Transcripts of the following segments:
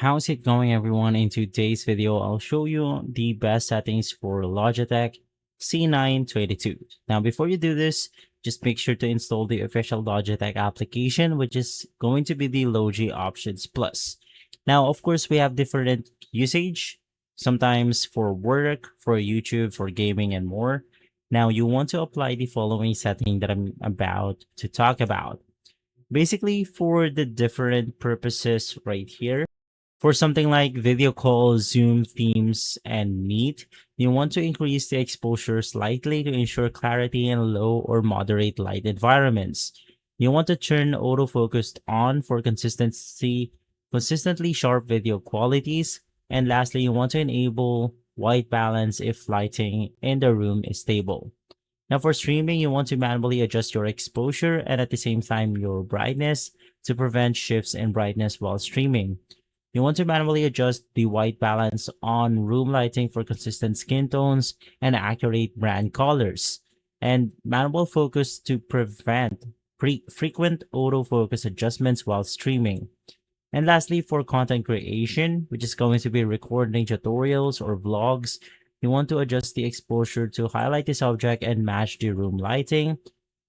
How's it going, everyone? In today's video, I'll show you the best settings for Logitech C922. Now, before you do this, just make sure to install the official Logitech application, which is going to be the Logi Options Plus. Now, of course, we have different usage, sometimes for work, for YouTube, for gaming, and more. Now, you want to apply the following setting that I'm about to talk about. Basically, for the different purposes right here, for something like video calls, Zoom, Teams, and Meet, you want to increase the exposure slightly to ensure clarity in low or moderate light environments. You want to turn autofocus on for consistently sharp video qualities. And lastly, you want to enable white balance if lighting in the room is stable. Now for streaming, you want to manually adjust your exposure and at the same time your brightness to prevent shifts in brightness while streaming. You want to manually adjust the white balance on room lighting for consistent skin tones and accurate brand colors. And manual focus to prevent frequent autofocus adjustments while streaming. And lastly, for content creation, which is going to be recording tutorials or vlogs, you want to adjust the exposure to highlight the subject and match the room lighting.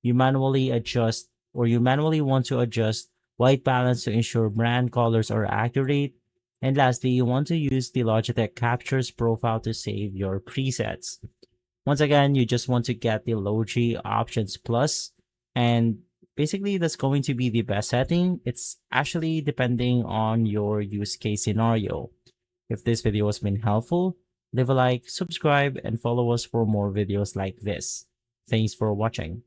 You manually want to adjust white balance to ensure brand colors are accurate. And lastly, you want to use the Logitech Captures profile to save your presets. Once again, you just want to get the Logi Options Plus, and basically that's going to be the best setting. It's actually depending on your use case scenario. If this video has been helpful, leave a like, subscribe, and follow us for more videos like this. Thanks for watching.